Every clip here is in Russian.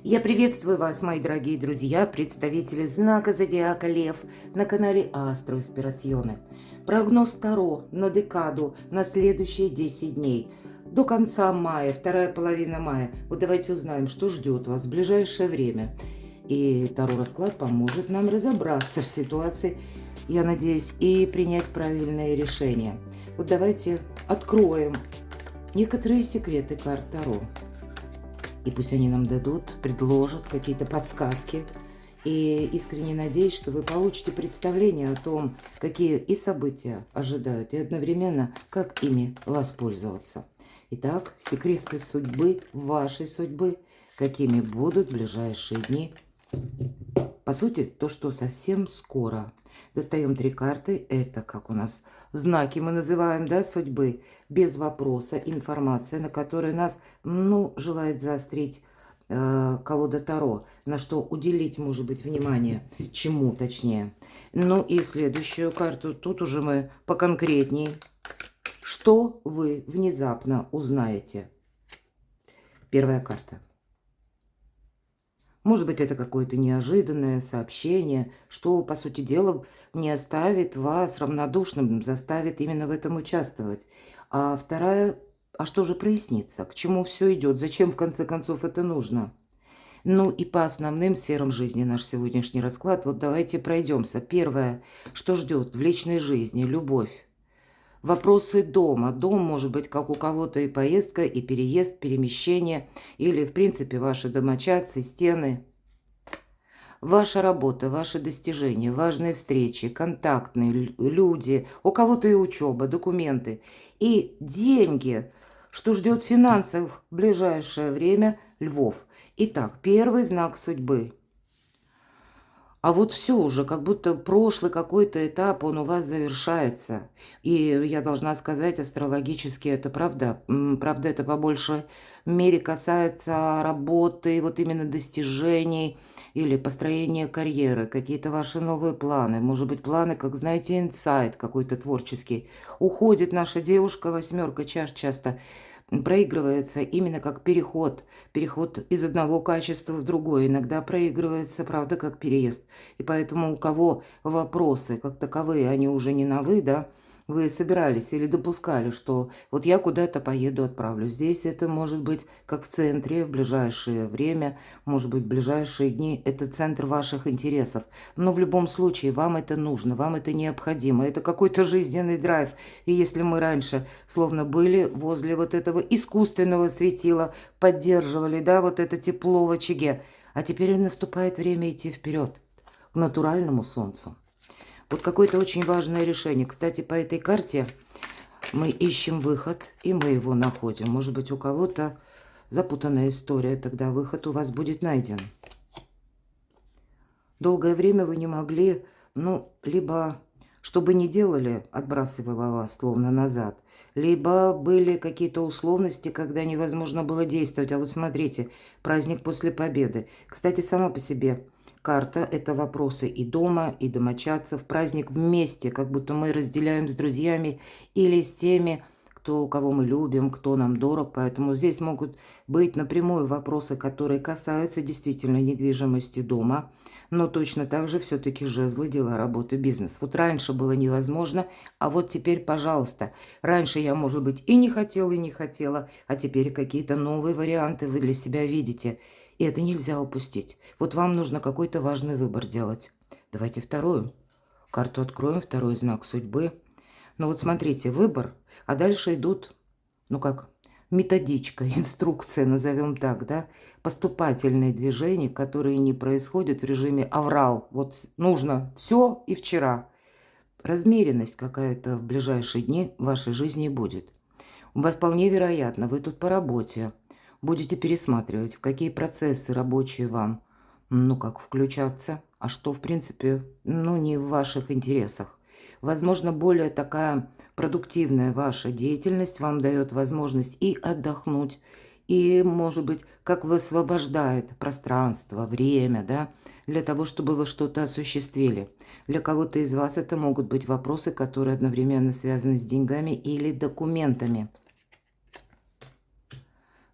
Я приветствую вас, мои дорогие друзья, представители знака Зодиака Лев на канале Астро Инспирационе. Прогноз Таро на декаду на следующие 10 дней. До конца мая, вторая половина мая. Вот давайте узнаем, что ждет вас в ближайшее время. И Таро расклад поможет нам разобраться в ситуации, я надеюсь, и принять правильное решение. Вот давайте откроем некоторые секреты карт Таро. И пусть они нам дадут, предложат какие-то подсказки. И искренне надеюсь, что вы получите представление о том, какие и события ожидают, и одновременно, как ими воспользоваться. Итак, секреты судьбы, вашей судьбы, какими будут ближайшие дни. По сути, то, что совсем скоро. Достаем 3 карты. Это как у нас знаки мы называем, да, судьбы. Без вопроса, информация, на которой нас, желает заострить колода Таро. На что уделить, может быть, внимание. Чему, точнее. Ну и следующую карту. Тут уже мы поконкретней. Что вы внезапно узнаете? Первая карта. Может быть, это какое-то неожиданное сообщение, что, по сути дела, не оставит вас равнодушным, заставит именно в этом участвовать. А вторая, а что же прояснится? К чему все идет? Зачем, в конце концов, это нужно? Ну и по основным сферам жизни наш сегодняшний расклад. Вот давайте пройдемся. Первое, что ждет в личной жизни? Любовь. Вопросы дома. Дом может быть как у кого-то и поездка, и переезд, перемещение, или, в принципе, ваши домочадцы, стены. Ваша работа, ваши достижения, важные встречи, контактные люди, у кого-то и учеба, документы. И деньги, что ждет в финансах в ближайшее время львов. Итак, первый знак судьбы. А вот все уже, как будто прошлый какой-то этап, он у вас завершается. И я должна сказать, астрологически это правда. Правда, это по большей мере касается работы, вот именно достижений или построения карьеры, какие-то ваши новые планы. Может быть, планы, как, знаете, инсайт какой-то творческий. Уходит наша девушка, 8 чаш часто проигрывается именно как переход. Переход из одного качества в другое. Иногда проигрывается, правда, как переезд. И поэтому у кого вопросы как таковые, они уже не на «вы», да, вы собирались или допускали, что вот я куда-то поеду, отправлю. Здесь это может быть как в центре в ближайшее время, может быть в ближайшие дни. Это центр ваших интересов. Но в любом случае вам это нужно, вам это необходимо. Это какой-то жизненный драйв. И если мы раньше словно были возле вот этого искусственного светила, поддерживали, да, вот это тепло в очаге, а теперь наступает время идти вперед, к натуральному солнцу. Вот какое-то очень важное решение. Кстати, по этой карте мы ищем выход, и мы его находим. Может быть, у кого-то запутанная история, тогда выход у вас будет найден. Долгое время вы не могли, либо, что бы ни делали, отбрасывало вас словно назад, либо были какие-то условности, когда невозможно было действовать. А вот смотрите, праздник после победы. Кстати, сама по себе карта – это вопросы и дома, и домочадцев. Праздник вместе, как будто мы разделяем с друзьями или с теми, кого мы любим, кто нам дорог. Поэтому здесь могут быть напрямую вопросы, которые касаются действительно недвижимости дома, но точно так же все-таки жезлы, дела, работы, бизнес. Вот раньше было невозможно, а вот теперь, пожалуйста. Раньше я, может быть, и не хотела, и не хотела, а теперь какие-то новые варианты вы для себя видите. И это нельзя упустить. Вот вам нужно какой-то важный выбор делать. Давайте вторую карту откроем, второй знак судьбы. Ну вот смотрите, выбор, а дальше идут, методичка, инструкция, назовем так, да, поступательные движения, которые не происходят в режиме аврал. Вот нужно все и вчера. Размеренность какая-то в ближайшие дни в вашей жизни будет. Вполне вероятно, вы тут по работе будете пересматривать, в какие процессы рабочие вам, включаться, а что, в принципе, не в ваших интересах. Возможно, более такая продуктивная ваша деятельность вам дает возможность и отдохнуть, и, может быть, как высвобождает пространство, время, да, для того, чтобы вы что-то осуществили. Для кого-то из вас это могут быть вопросы, которые одновременно связаны с деньгами или документами.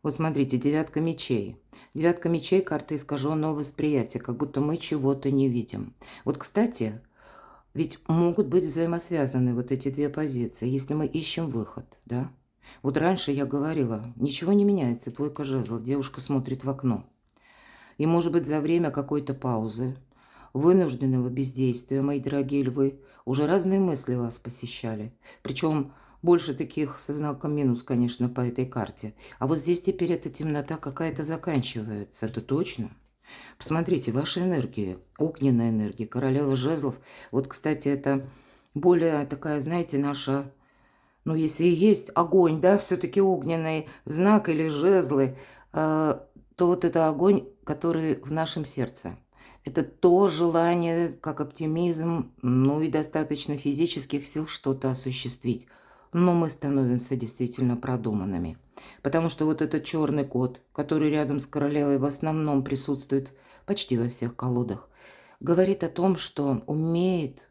Вот смотрите, 9 мечей. Девятка мечей – карта искаженного восприятия, как будто мы чего-то не видим. Вот, кстати, ведь могут быть взаимосвязаны вот эти две позиции, если мы ищем выход, да? Вот раньше я говорила, ничего не меняется, двойка жезлов, девушка смотрит в окно. И, может быть, за время какой-то паузы, вынужденного бездействия, мои дорогие львы, уже разные мысли вас посещали. Причем больше таких со знаком минус, конечно, по этой карте. А вот здесь теперь эта темнота какая-то заканчивается, это точно. Посмотрите, ваши энергии, огненная энергия, королева жезлов. Вот, кстати, это более такая, знаете, наша, ну, если и есть огонь, да, все-таки огненный знак или жезлы, то вот это огонь, который в нашем сердце. Это то желание, как оптимизм, ну и достаточно физических сил что-то осуществить. Но мы становимся действительно продуманными. Потому что вот этот черный кот, который рядом с королевой в основном присутствует почти во всех колодах, говорит о том, что умеет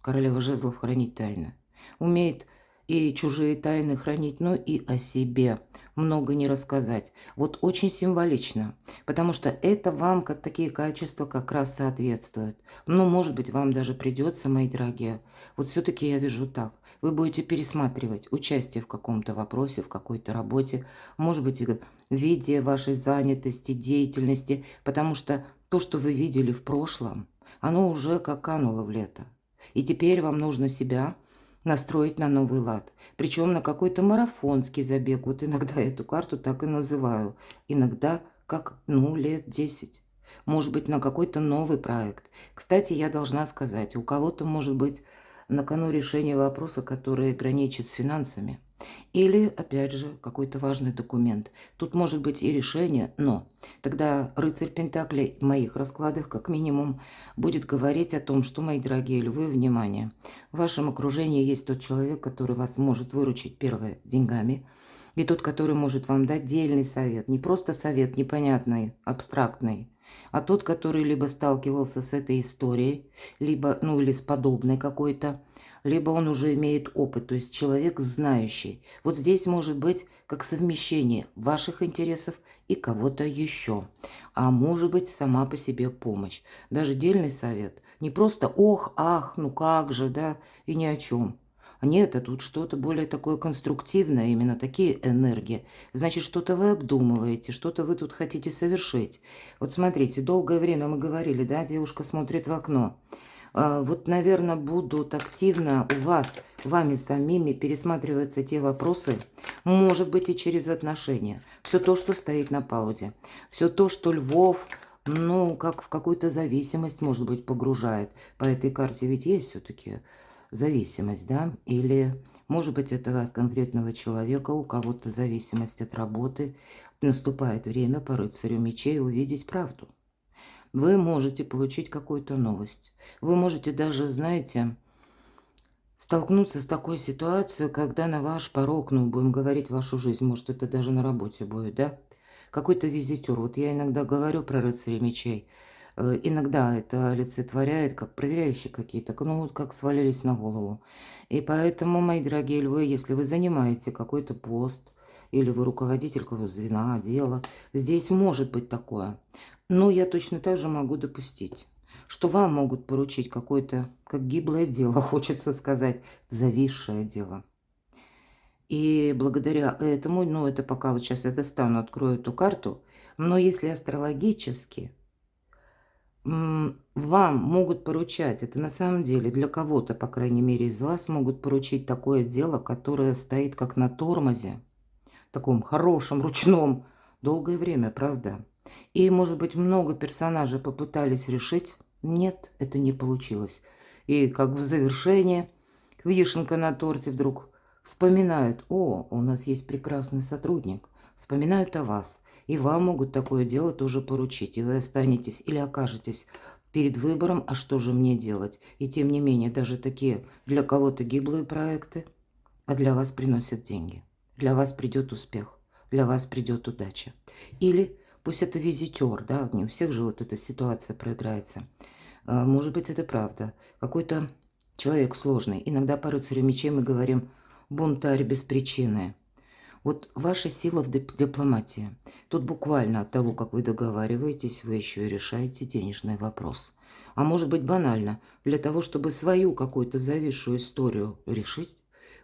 королева жезлов хранить тайны. Умеет и чужие тайны хранить, но и о себе много не рассказать. Вот очень символично, потому что это вам как такие качества как раз соответствуют. Ну, может быть, вам даже придется, мои дорогие. Вот все-таки я вижу так. Вы будете пересматривать участие в каком-то вопросе, в какой-то работе, может быть, в виде вашей занятости, деятельности, потому что то, что вы видели в прошлом, оно уже как кануло в лето. И теперь вам нужно себя настроить на новый лад. Причем на какой-то марафонский забег. Вот иногда эту карту так и называю. Иногда как, ну, лет 10. Может быть, на какой-то новый проект. Кстати, я должна сказать, у кого-то может быть на кону решение вопроса, который граничит с финансами. Или, опять же, какой-то важный документ. Тут может быть и решение, но тогда рыцарь Пентаклей в моих раскладах, как минимум, будет говорить о том, что, мои дорогие львы, внимание, в вашем окружении есть тот человек, который вас может выручить, первое, деньгами, и тот, который может вам дать дельный совет. Не просто совет непонятный, абстрактный, а тот, который либо сталкивался с этой историей, либо, ну, или с подобной какой-то, либо он уже имеет опыт, то есть человек знающий. Вот здесь может быть как совмещение ваших интересов и кого-то еще. А может быть сама по себе помощь. Даже дельный совет. Не просто ох, ах, ну как же, да, и ни о чем. Нет, а тут что-то более такое конструктивное, именно такие энергии. Значит, что-то вы обдумываете, что-то вы тут хотите совершить. Вот смотрите, долгое время мы говорили, да, девушка смотрит в окно. Вот, наверное, будут активно у вас, вами самими пересматриваться те вопросы, может быть, и через отношения. Все то, что стоит на паузе. Все то, что львов, ну, как в какую-то зависимость, может быть, погружает. По этой карте ведь есть все-таки зависимость, да? Или, может быть, это от конкретного человека, у кого-то зависимость от работы. Наступает время по рыцарю мечей увидеть правду. Вы можете получить какую-то новость. Вы можете даже, знаете, столкнуться с такой ситуацией, когда на ваш порог, ну, будем говорить, вашу жизнь, может, это даже на работе будет, да? Какой-то визитер. Вот я иногда говорю про рыцарей мечей. Иногда это олицетворяет, как проверяющие какие-то, ну, вот как свалились на голову. И поэтому, мои дорогие львы, если вы занимаете какой-то пост, или вы руководитель какого-то звена, отдела, здесь может быть такое. Но я точно так же могу допустить, что вам могут поручить какое-то, как гиблое дело, хочется сказать, зависшее дело. И благодаря этому, ну, это пока вот сейчас я достану, открою эту карту, но если астрологически вам могут поручать, это на самом деле для кого-то, по крайней мере, из вас могут поручить такое дело, которое стоит как на тормозе, таком хорошем, ручном, долгое время, правда? И, может быть, много персонажей попытались решить. Нет, это не получилось. И как в завершение, вишенка на торте вдруг вспоминают: о, у нас есть прекрасный сотрудник. Вспоминают о вас. И вам могут такое дело тоже поручить. И вы останетесь или окажетесь перед выбором, а что же мне делать. И тем не менее, даже такие для кого-то гиблые проекты, а для вас приносят деньги. Для вас придет успех, для вас придет удача. Или пусть это визитер, да, не у всех же вот эта ситуация проиграется. Может быть, это правда. Какой-то человек сложный. Иногда по рыцарю мечей мы говорим бунтарь без причины. Вот ваша сила в дипломатии. Тут буквально от того, как вы договариваетесь, вы еще и решаете денежный вопрос. А может быть банально, для того, чтобы свою какую-то зависшую историю решить,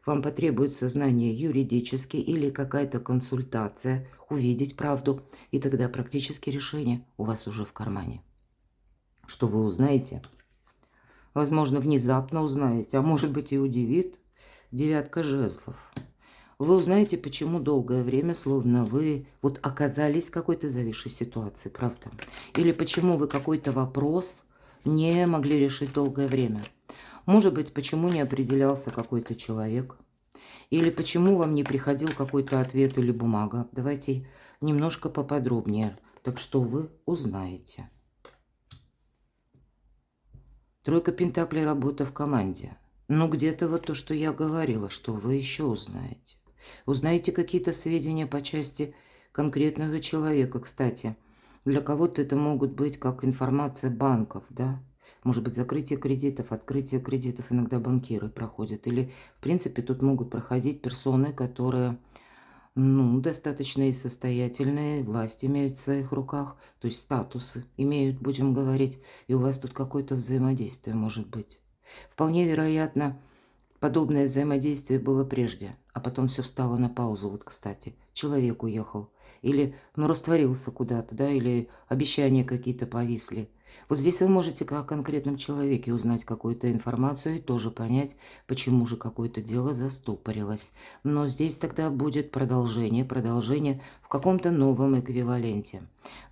вам потребуется знание юридические или какая-то консультация, увидеть правду, и тогда практически решение у вас уже в кармане. Что вы узнаете? Возможно, внезапно узнаете, а может быть и удивит. Девятка жезлов. Вы узнаете, почему долгое время, словно вы вот оказались в какой-то зависшей ситуации, правда? Или почему вы какой-то вопрос не могли решить долгое время. Может быть, почему не определялся какой-то человек. Или почему вам не приходил какой-то ответ или бумага. Давайте немножко поподробнее. Так что вы узнаете. Тройка пентаклей, работа в команде. Ну, где-то вот то, что я говорила, что вы еще узнаете. Узнаете какие-то сведения по части конкретного человека, кстати. Для кого-то это могут быть как информация банков, да? Может быть, закрытие кредитов, открытие кредитов иногда банкиры проходят. Или, в принципе, тут могут проходить персоны, которые, ну, достаточно и состоятельные, власть имеют в своих руках, то есть статусы имеют, будем говорить, и у вас тут какое-то взаимодействие может быть. Вполне вероятно, подобное взаимодействие было прежде, а потом все встало на паузу. Вот, кстати, человек уехал. Или, ну, растворился куда-то, да, или обещания какие-то повисли. Вот здесь вы можете о конкретном человеке узнать какую-то информацию и тоже понять, почему же какое-то дело застопорилось. Но здесь тогда будет продолжение в каком-то новом эквиваленте.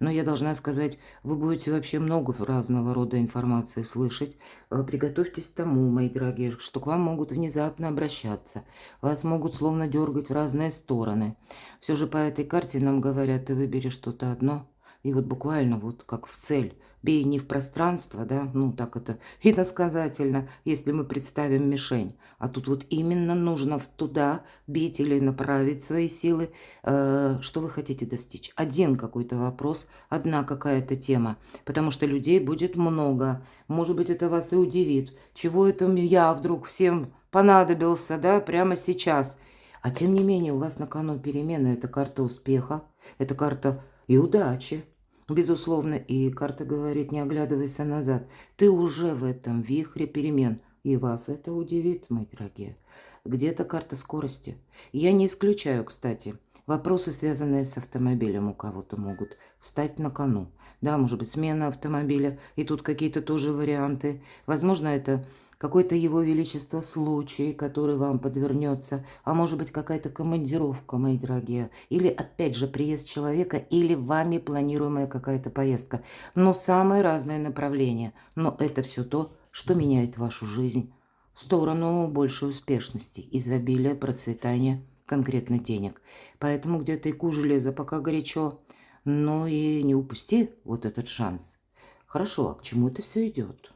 Но я должна сказать, вы будете вообще много разного рода информации слышать. Приготовьтесь к тому, мои дорогие, что к вам могут внезапно обращаться. Вас могут словно дергать в разные стороны. Все же по этой карте нам говорят, ты выбери что-то одно. И вот буквально вот как в цель. Бей не в пространство, да, ну так это иносказательно, если мы представим мишень. А тут вот именно нужно туда бить или направить свои силы. Что вы хотите достичь? Один какой-то вопрос, одна какая-то тема. Потому что людей будет много. Может быть, это вас и удивит. Чего это я вдруг всем понадобился, да, прямо сейчас? А тем не менее, у вас на кону перемены. Это карта успеха, это карта и удачи. Безусловно, и карта говорит, не оглядывайся назад. Ты уже в этом вихре перемен. И вас это удивит, мои дорогие. Где-то карта скорости. Я не исключаю, кстати, вопросы, связанные с автомобилем, у кого-то могут встать на кону. Да, может быть, смена автомобиля. И тут какие-то тоже варианты. Возможно, это какой-то его величество случай, который вам подвернется, а может быть какая-то командировка, мои дорогие, или опять же приезд человека, или вами планируемая какая-то поездка. Но самые разные направления. Но это все то, что меняет вашу жизнь в сторону большей успешности, изобилия, процветания, конкретно денег. Поэтому где-то и ку железо, пока горячо, но и не упусти вот этот шанс. Хорошо, а к чему это все идет?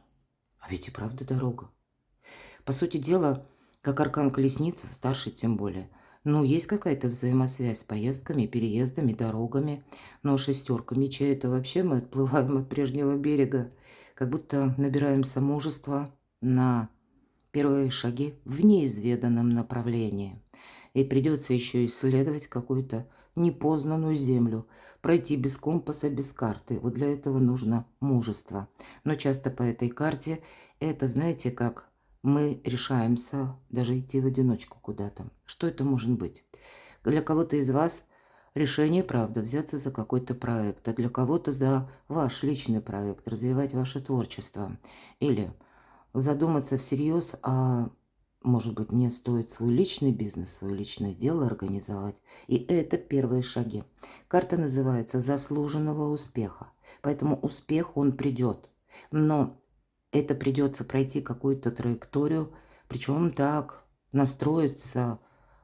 А ведь и правда дорога. По сути дела, как аркан колесницы, старший тем более. Ну, есть какая-то взаимосвязь с поездками, переездами, дорогами. Но шестерка мечей – это вообще мы отплываем от прежнего берега. Как будто набираемся мужества на первые шаги в неизведанном направлении. И придется еще исследовать какую-то непознанную землю, пройти без компаса, без карты. Вот для этого нужно мужество. Но часто по этой карте это, знаете, как мы решаемся даже идти в одиночку куда-то. Что это может быть? Для кого-то из вас решение, правда, взяться за какой-то проект, а для кого-то за ваш личный проект, развивать ваше творчество. Или задуматься всерьез, а может быть, мне стоит свой личный бизнес, свое личное дело организовать. И это первые шаги. Карта называется «Заслуженного успеха». Поэтому успех, он придет. Но это придется пройти какую-то траекторию, причем так настроиться,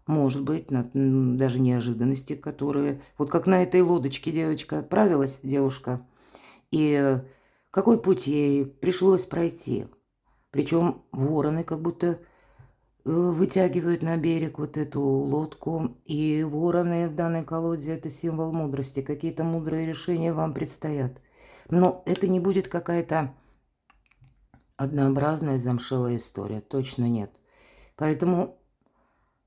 может быть, на даже неожиданности, которые... Вот как на этой лодочке девочка отправилась, девушка, и какой путь ей пришлось пройти. Причем вороны как будто вытягивают на берег вот эту лодку. И вороны в данной колоде – это символ мудрости. Какие-то мудрые решения вам предстоят. Но это не будет какая-то однообразная замшелая история. Точно нет. Поэтому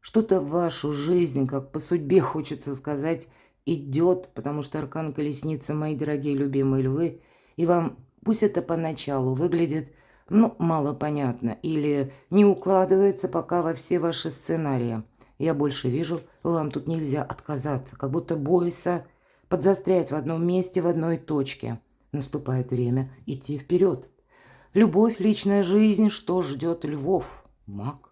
Что-то в вашу жизнь, как по судьбе, хочется сказать, идет, потому что аркан колесницы, мои дорогие любимые львы, и вам пусть это поначалу выглядит, ну, мало понятно, или не укладывается пока во все ваши сценарии. Я больше вижу, вам тут нельзя отказаться, как будто бойся подзастрять в одном месте, в одной точке. Наступает время идти вперед. Любовь, личная жизнь, что ждет львов? Маг.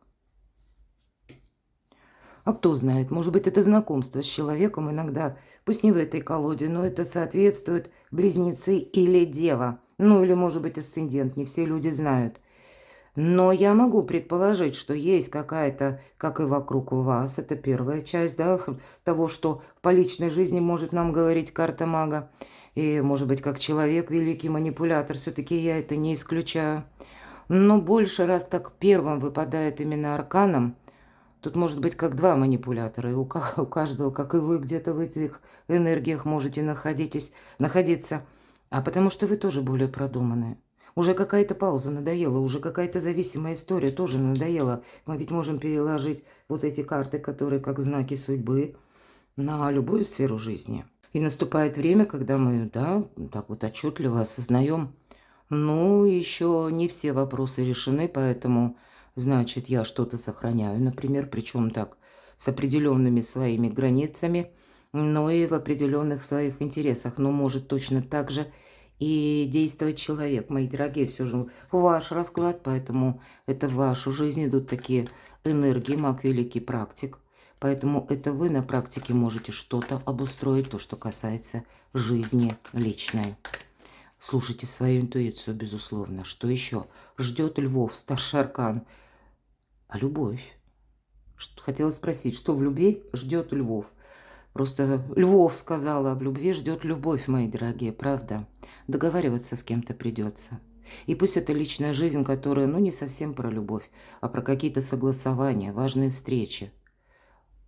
А кто знает, может быть, это знакомство с человеком иногда, пусть не в этой колоде, но это соответствует близнецы или дева. Ну, или, может быть, асцендент, не все люди знают. Но я могу предположить, что есть какая-то, как и вокруг вас, это первая часть, да, того, что по личной жизни может нам говорить карта мага. И, может быть, как человек, великий манипулятор, все-таки я это не исключаю. Но больше раз так первым выпадает именно арканом, тут может быть как два манипулятора, и у каждого, как и вы, где-то в этих энергиях можете находиться. А потому что вы тоже более продуманные. Уже какая-то пауза надоела, уже какая-то зависимая история тоже надоела. Мы ведь можем переложить вот эти карты, которые как знаки судьбы, на любую сферу жизни. И наступает время, когда мы, да, так вот отчетливо осознаем, ну, еще не все вопросы решены, поэтому, значит, я что-то сохраняю, например, причем так, с определенными своими границами, но и в определенных своих интересах. Но может точно так же и действовать человек. Мои дорогие, все же ваш расклад, поэтому это в вашу жизнь идут такие энергии, маг великий практик. Поэтому это вы на практике можете что-то обустроить, то, что касается жизни личной. Слушайте свою интуицию, безусловно. Что еще? Ждет львов, старший аркан. А любовь? Хотела спросить, что в любви ждет львов? Просто львов сказала, а в любви ждет любовь, мои дорогие, правда? Договариваться с кем-то придется. И пусть это личная жизнь, которая, ну, не совсем про любовь, а про какие-то согласования, важные встречи.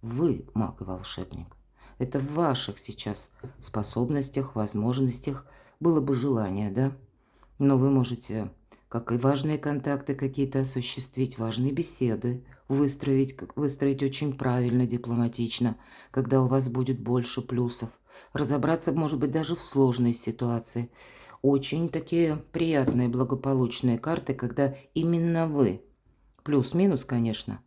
Вы маг и волшебник. Это в ваших сейчас способностях, возможностях было бы желание, да? Но вы можете, как и важные контакты какие-то осуществить, важные беседы, выстроить очень правильно, дипломатично, когда у вас будет больше плюсов. Разобраться, может быть, даже в сложной ситуации. Очень такие приятные, благополучные карты, когда именно вы, плюс-минус, конечно,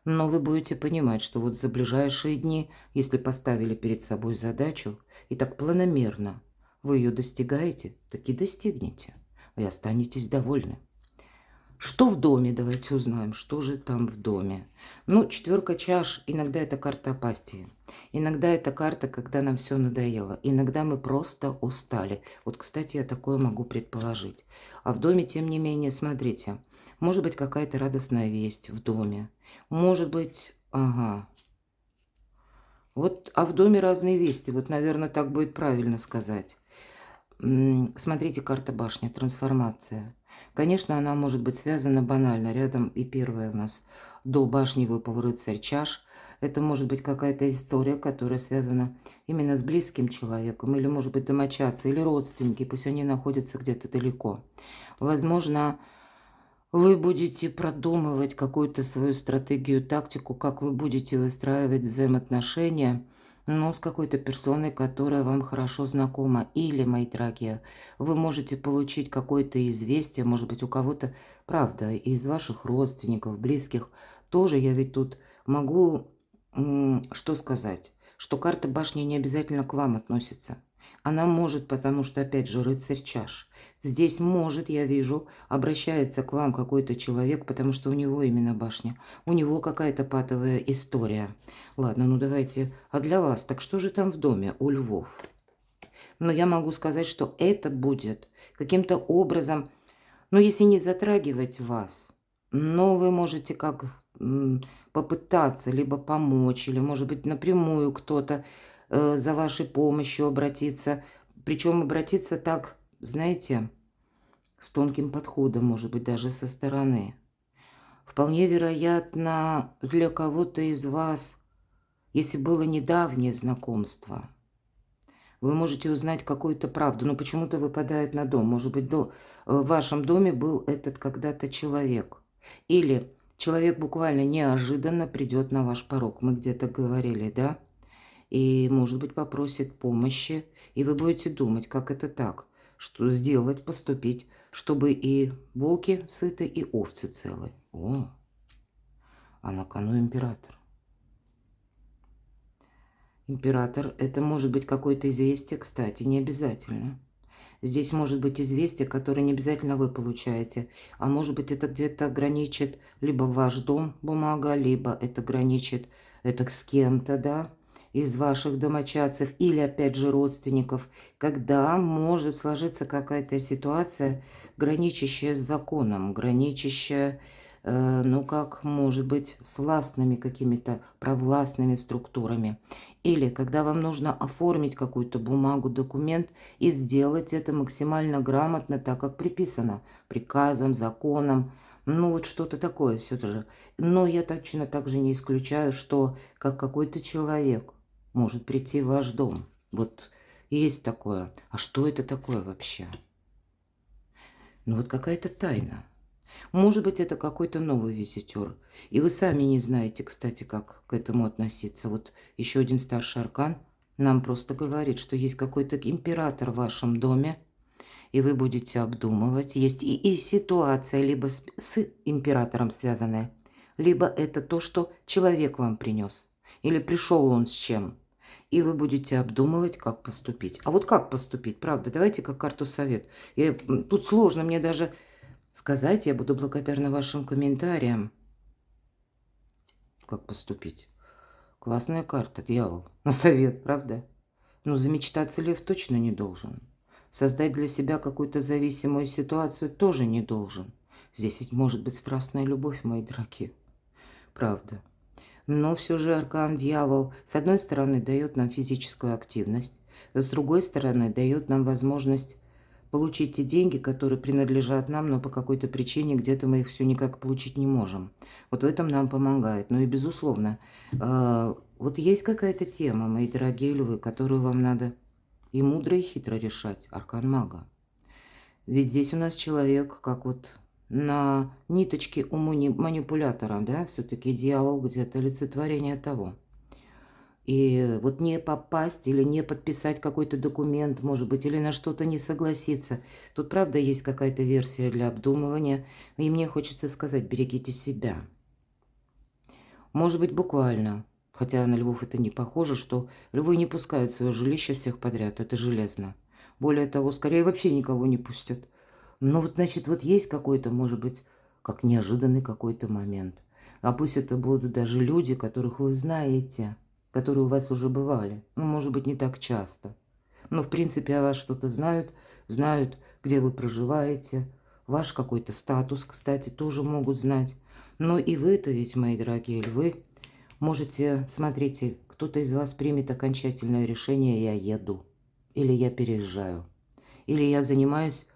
но вы будете понимать, что вот за ближайшие дни, если поставили перед собой задачу, и так планомерно вы ее достигаете, так и достигнете. И останетесь довольны. Что в доме? Давайте узнаем, что же там в доме. Ну, четверка чаш, иногда это карта апатии. Иногда это карта, когда нам все надоело. Иногда мы просто устали. Вот, кстати, я такое могу предположить. А в доме, тем не менее, смотрите, может быть какая-то радостная весть в доме. Может быть, ага. Вот, а в доме разные вести. Вот, наверное, так будет правильно сказать. Смотрите, карта башня, трансформация. Конечно, она может быть связана банально. Рядом и первая у нас до башни выпал рыцарь чаш. Это может быть какая-то история, которая связана именно с близким человеком. Или, может быть, домочадцы, или родственники. Пусть они находятся где-то далеко. Возможно, вы будете продумывать какую-то свою стратегию, тактику, как вы будете выстраивать взаимоотношения, но с какой-то персоной, которая вам хорошо знакома. Или, мои дорогие, вы можете получить какое-то известие, может быть, у кого-то, правда, из ваших родственников, близких. Тоже я ведь тут могу, что сказать, что карта башни не обязательно к вам относится. Она может, потому что, опять же, рыцарь чаш. Здесь может, я вижу, обращается к вам какой-то человек, потому что у него именно башня. У него какая-то патовая история. Ладно, ну давайте. А для вас, так что же там в доме у львов? Но я могу сказать, что это будет каким-то образом, ну если не затрагивать вас, но вы можете как попытаться либо помочь, или, может быть, напрямую кто-то за вашей помощью обратиться. Причем обратиться так, знаете, с тонким подходом, может быть, даже со стороны. Вполне вероятно, для кого-то из вас, если было недавнее знакомство, вы можете узнать какую-то правду, но почему-то выпадает на дом. Может быть, в вашем доме был этот когда-то человек. Или Человек буквально неожиданно придет на ваш порог. Мы где-то говорили, да? И, может быть, попросит помощи. И вы будете думать, как это так? Что сделать, поступить, чтобы и волки сыты, и овцы целы. О, а на кону император. Император – это может быть какое-то известие, кстати, не обязательно. Здесь может быть известие, которое не обязательно вы получаете, а может быть это где-то граничит либо ваш дом бумага, либо это граничит это с кем-то, да, из ваших домочадцев или опять же родственников, когда может сложиться какая-то ситуация, граничащая с законом, граничащая, ну как может быть, с властными какими-то провластными структурами. Или когда вам нужно оформить какую-то бумагу, документ и сделать это максимально грамотно, так как приписано приказом, законом. Ну вот что-то такое все же. Но я точно так же не исключаю, что как какой-то человек может прийти в ваш дом. Вот есть такое. А что это такое вообще? Ну вот какая-то тайна. Может быть, это какой-то новый визитер. И вы сами не знаете, кстати, как к этому относиться. Вот еще один старший аркан нам просто говорит, что есть какой-то император в вашем доме, и вы будете обдумывать. Есть и ситуация либо с императором связанная, либо это то, что человек вам принес. Или пришел он с чем. И вы будете обдумывать, как поступить. А вот как поступить, правда? Давайте как карту совет. Тут сложно мне даже сказать, я буду благодарна вашим комментариям. Как поступить? Классная карта, дьявол. На совет, правда? Но замечтаться лев точно не должен. Создать для себя какую-то зависимую ситуацию тоже не должен. Здесь ведь может быть страстная любовь, мои дорогие. Правда. Но все же аркан дьявол, с одной стороны, дает нам физическую активность, с другой стороны, дает нам возможность получить те деньги, которые принадлежат нам, но по какой-то причине где-то мы их все никак получить не можем. Вот в этом нам помогает. Ну и, безусловно, вот есть какая-то тема, мои дорогие львы, которую вам надо и мудро, и хитро решать. Аркан мага. Ведь здесь у нас человек, как вот на ниточке у манипулятора, да, все-таки дьявол где-то олицетворение того. И вот не попасть или не подписать какой-то документ, может быть, или на что-то не согласиться. Тут, правда, есть какая-то версия для обдумывания. И мне хочется сказать, берегите себя. Может быть, буквально. Хотя на львов это не похоже, что львы не пускают в свое жилище всех подряд. Это железно. Более того, скорее вообще никого не пустят. Но вот, значит, вот есть какой-то, может быть, как неожиданный какой-то момент. А пусть это будут даже люди, которых вы знаете, которые у вас уже бывали. Ну, может быть, не так часто. Но, в принципе, о вас что-то знают, знают, где вы проживаете. Ваш какой-то статус, кстати, тоже могут знать. Но и вы-то ведь, мои дорогие львы, можете, смотрите, кто-то из вас примет окончательное решение: я еду, или я переезжаю, или я занимаюсь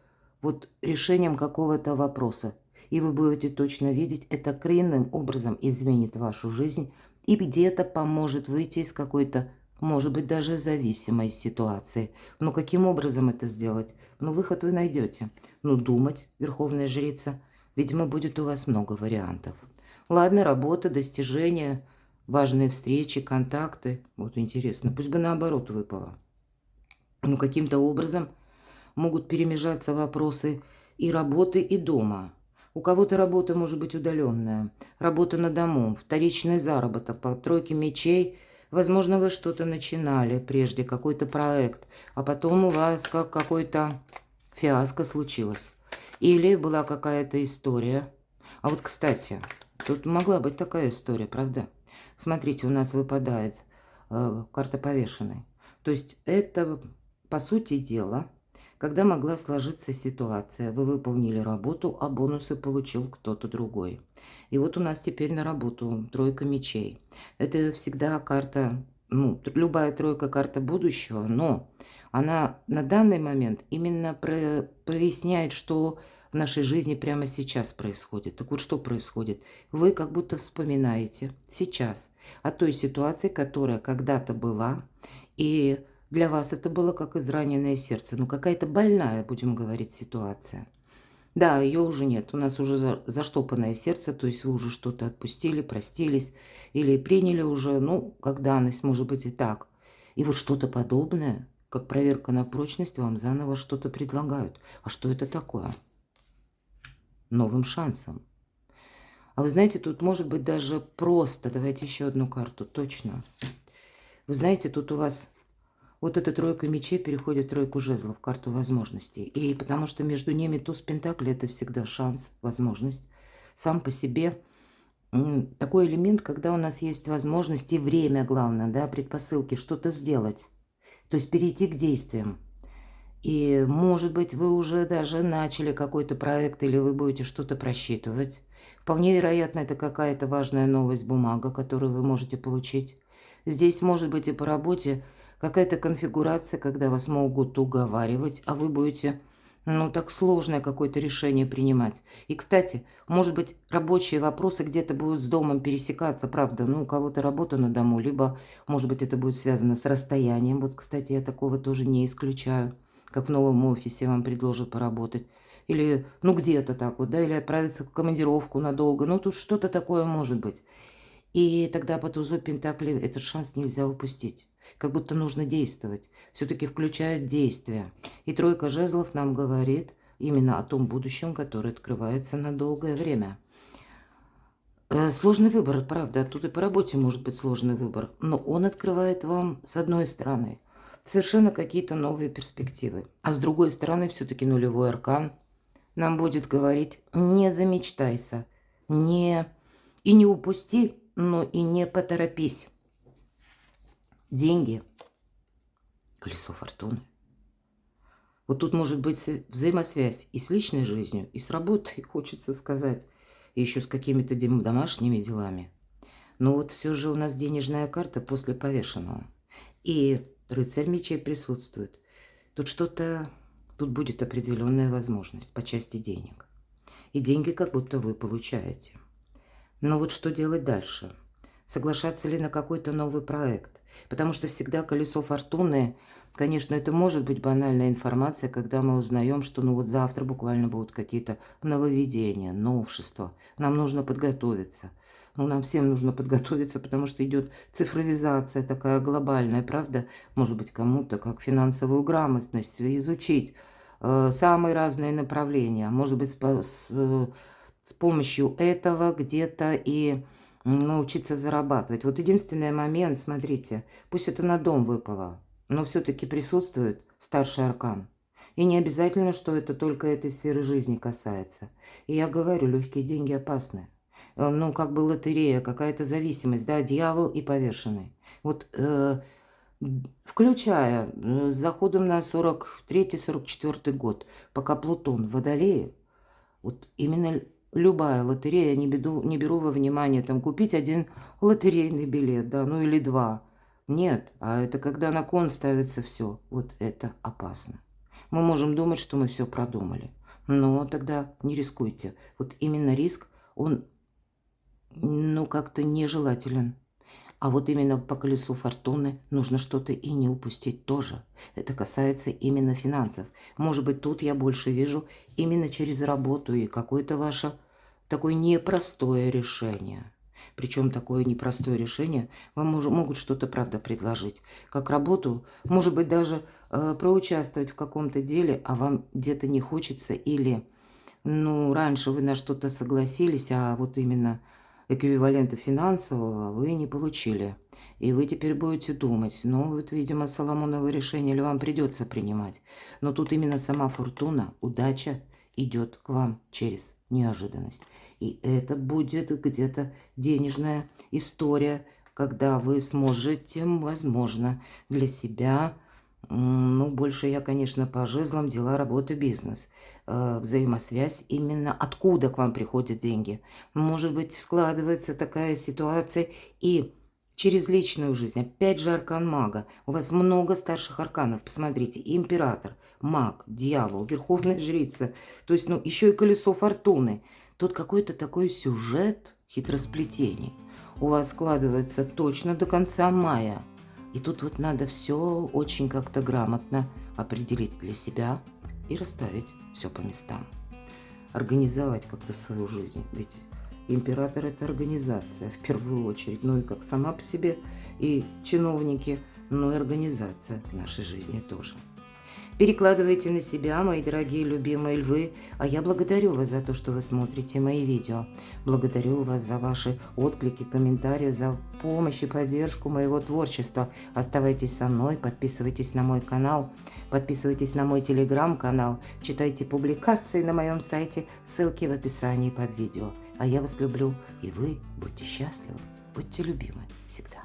вот решением какого-то вопроса. И вы будете точно видеть, это коренным образом изменит вашу жизнь и где-то поможет выйти из какой-то, может быть, даже зависимой ситуации. Но каким образом это сделать? Ну, выход вы найдете. Ну, думать, верховная жрица. Видимо, будет у вас много вариантов. Ладно, работа, достижения, важные встречи, контакты. Вот интересно, пусть бы наоборот выпало. Ну, каким-то образом могут перемежаться вопросы и работы, и дома. У кого-то работа может быть удаленная, работа на дому, вторичный заработок по тройке мечей. Возможно, вы что-то начинали прежде, какой-то проект, а потом у вас как какой-то фиаско случилось. Или была какая-то история. А вот, кстати, тут могла быть такая история, правда? Смотрите, у нас выпадает карта повешенной. То есть это, по сути дела, когда могла сложиться ситуация, вы выполнили работу, а бонусы получил кто-то другой. И вот у нас теперь на работу тройка мечей. Это всегда карта, ну, любая тройка карта будущего, но она на данный момент именно проясняет, что в нашей жизни прямо сейчас происходит. Так вот, что происходит? Вы как будто вспоминаете сейчас о той ситуации, которая когда-то была, и для вас это было как израненное сердце. Ну, какая-то больная, будем говорить, ситуация. Да, ее уже нет. У нас уже заштопанное сердце, то есть вы уже что-то отпустили, простились или приняли уже, ну, как данность, может быть и так. И вот что-то подобное, как проверка на прочность, вам заново что-то предлагают. А что это такое? Новым шансом. А вы знаете, тут может быть даже просто, давайте еще одну карту, точно. Вы знаете, тут у вас вот эта тройка мечей переходит в тройку жезлов, карту возможностей. И потому что между ними туз пентаклей – это всегда шанс, возможность. Сам по себе такой элемент, когда у нас есть возможность и время, главное, да, предпосылки, что-то сделать. То есть перейти к действиям. И, может быть, вы уже даже начали какой-то проект или вы будете что-то просчитывать. Вполне вероятно, это какая-то важная новость, бумага, которую вы можете получить. Здесь может быть и по работе какая-то конфигурация, когда вас могут уговаривать, а вы будете, ну, так сложное какое-то решение принимать. И, кстати, может быть, рабочие вопросы где-то будут с домом пересекаться, правда, ну, у кого-то работа на дому, либо, может быть, это будет связано с расстоянием. Вот, кстати, я такого тоже не исключаю, как в новом офисе вам предложат поработать. Или, ну, где-то так вот, да, или отправиться в командировку надолго. Ну, тут что-то такое может быть. И тогда по тузу Пентаклей этот шанс нельзя упустить. Как будто нужно действовать. Все-таки включает действия. И тройка жезлов нам говорит именно о том будущем, которое открывается на долгое время. Сложный выбор, правда. Тут и по работе может быть сложный выбор. Но он открывает вам, с одной стороны, совершенно какие-то новые перспективы. А с другой стороны, все-таки нулевой аркан нам будет говорить: не замечтайся, не... и не упусти, но и не поторопись. Деньги, колесо фортуны. Вот тут может быть взаимосвязь и с личной жизнью, и с работой, хочется сказать, и еще с какими-то домашними делами. Но вот все же у нас денежная карта после повешенного. И рыцарь мечей присутствует. Тут что-то, тут будет определенная возможность по части денег. И деньги как будто вы получаете. Но вот что делать дальше? Соглашаться ли на какой-то новый проект? Потому что всегда колесо фортуны, конечно, это может быть банальная информация, когда мы узнаем, что ну вот завтра буквально будут какие-то нововведения, новшества. Нам нужно подготовиться. Ну, нам всем нужно подготовиться, потому что идет цифровизация такая глобальная, правда? Может быть, кому-то как финансовую грамотность изучить, самые разные направления. Может быть, с помощью этого где-то и научиться зарабатывать. Вот единственный момент, смотрите, пусть это на дом выпало, но все-таки присутствует старший аркан. И не обязательно, что это только этой сферы жизни касается. И я говорю, легкие деньги опасны. Ну, как бы лотерея, какая-то зависимость, да, дьявол и повешенный. Вот включая с заходом на 43-44 год, пока Плутон в Водолее, вот именно любая лотерея, не беру во внимание, там, купить один лотерейный билет, да, ну или два. Нет, а это когда на кон ставится все. Вот это опасно. Мы можем думать, что мы все продумали. Но тогда не рискуйте. Вот именно риск, он, ну, как-то нежелателен. А вот именно по колесу фортуны нужно что-то и не упустить тоже. Это касается именно финансов. Может быть, тут я больше вижу именно через работу и какое-то ваше такое непростое решение. Причем такое непростое решение вам могут что-то, правда, предложить. Как работу, может быть, даже проучаствовать в каком-то деле, а вам где-то не хочется или, ну, раньше вы на что-то согласились, а вот именно эквивалента финансового вы не получили. И вы теперь будете думать, ну, вот, видимо, Соломоново решение ли вам придется принимать. Но тут именно сама фортуна, удача идет к вам через неожиданность. И это будет где-то денежная история, когда вы сможете, возможно, для себя, ну, больше я, конечно, по жезлам, дела, работа, бизнес, взаимосвязь, именно откуда к вам приходят деньги. Может быть, складывается такая ситуация и через личную жизнь. Опять же, аркан мага. У вас много старших арканов. Посмотрите, император, маг, дьявол, верховная жрица. То есть, ну, еще и колесо фортуны. Тут какой-то такой сюжет хитросплетений у вас складывается точно до конца мая. И тут вот надо все очень как-то грамотно определить для себя и расставить все по местам. организовать как-то свою жизнь. Ведь император – это организация в первую очередь. Ну и как сама по себе, и чиновники, но и организация в нашей жизни тоже. Перекладывайте на себя, мои дорогие любимые львы, а я благодарю вас за то, что вы смотрите мои видео. Благодарю вас за ваши отклики, комментарии, за помощь и поддержку моего творчества. Оставайтесь со мной, подписывайтесь на мой канал, подписывайтесь на мой телеграм-канал, читайте публикации на моем сайте, ссылки в описании под видео. А я вас люблю, и вы будьте счастливы, будьте любимы всегда.